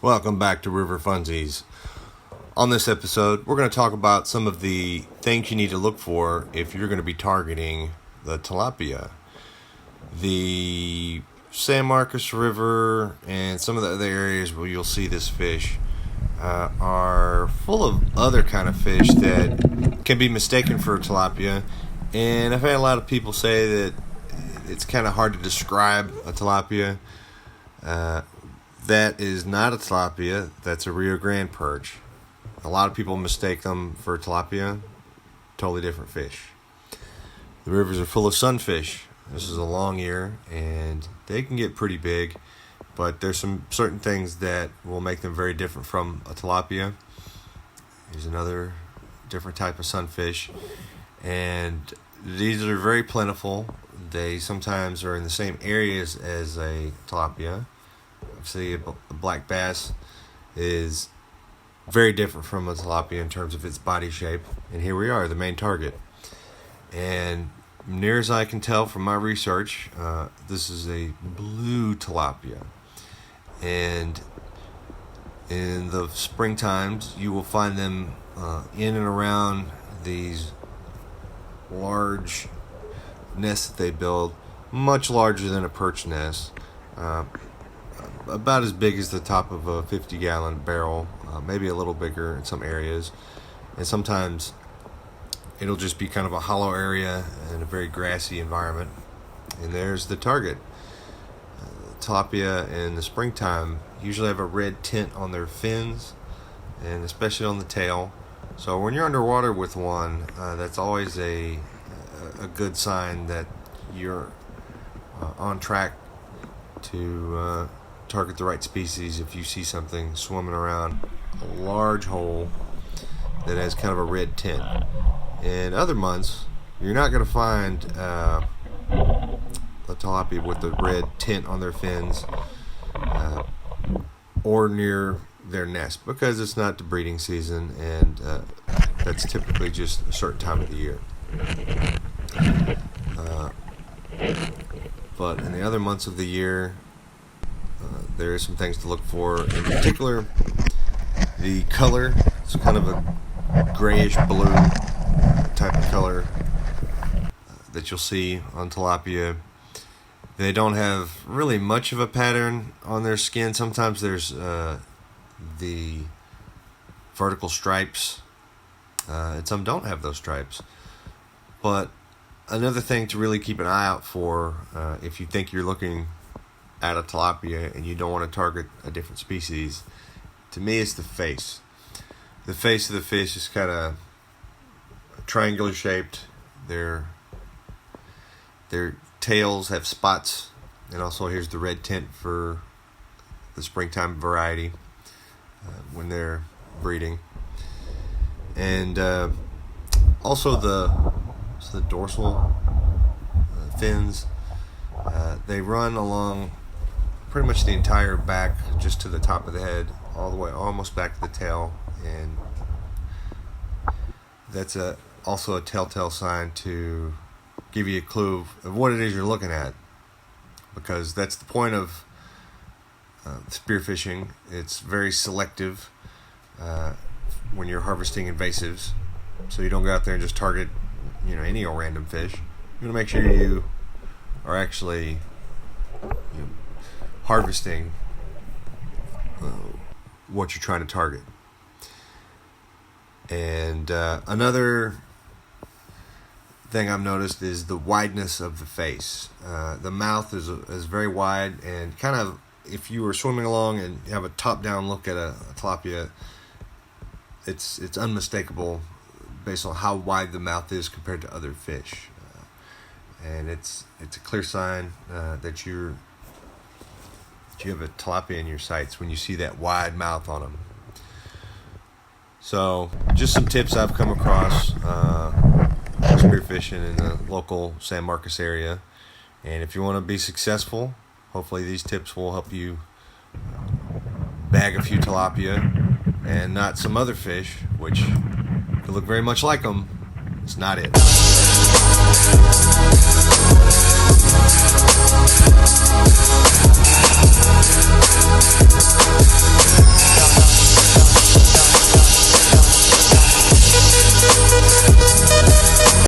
Welcome back to River Funsies. On this episode, we're going to talk about some of the things you need to look for if you're going to be targeting the tilapia. The San Marcos River and some of the other areas where you'll see this fish are full of other kind of fish that can be mistaken for tilapia. And I've had a lot of people say that it's kind of hard to describe a tilapia. That is not a tilapia. That's a Rio Grande perch. A lot of people mistake them for tilapia. Totally different fish. The rivers are full of sunfish. This is a long ear, and they can get pretty big, but there's some certain things that will make them very different from a tilapia. Here's another different type of sunfish, and these are very plentiful. They sometimes are in the same areas as a tilapia. Obviously, a black bass is very different from a tilapia in terms of its body shape. And here we are, the main target. And near as I can tell from my research, this is a blue tilapia. And in the spring times, you will find them in and around these large nests that they build, much larger than a perch nest. About as big as the top of a 50-gallon barrel, maybe a little bigger in some areas. And sometimes it'll just be kind of a hollow area in a very grassy environment. And there's the target. Tilapia in the springtime usually have a red tint on their fins, and especially on the tail. So when you're underwater with one, that's always a good sign that you're on track to target the right species. If you see something swimming around a large hole that has kind of a red tint. In other months, you're not going to find a tilapia with the red tint on their fins or near their nest, because it's not the breeding season, and that's typically just a certain time of the year. But in the other months of the year, there are some things to look for. In particular, the color. It's kind of a grayish blue type of color that you'll see on tilapia. They don't have really much of a pattern on their skin. Sometimes there's the vertical stripes, and some don't have those stripes. But another thing to really keep an eye out for, if you think you're looking at a tilapia and you don't want to target a different species, to me it's the face. The face of the fish is kind of triangular shaped. Their tails have spots, and also here's the red tint for the springtime variety when they're breeding. And also the dorsal fins, they run along pretty much the entire back, just to the top of the head, all the way almost back to the tail. And that's also a telltale sign to give you a clue of what it is you're looking at, because that's the point of spearfishing. It's very selective when you're harvesting invasives, so you don't go out there and just target any old random fish. You're going to make sure you are actually harvesting what you're trying to target. And another thing I've noticed is the wideness of the face. The mouth is very wide, and kind of, if you were swimming along and you have a top-down look at a tilapia, it's unmistakable based on how wide the mouth is compared to other fish. And it's a clear sign that you have a tilapia in your sights when you see that wide mouth on them. So, just some tips I've come across spearfishing in the local San Marcos area. And if you want to be successful, hopefully these tips will help you bag a few tilapia and not some other fish, which could look very much like them. It's not it.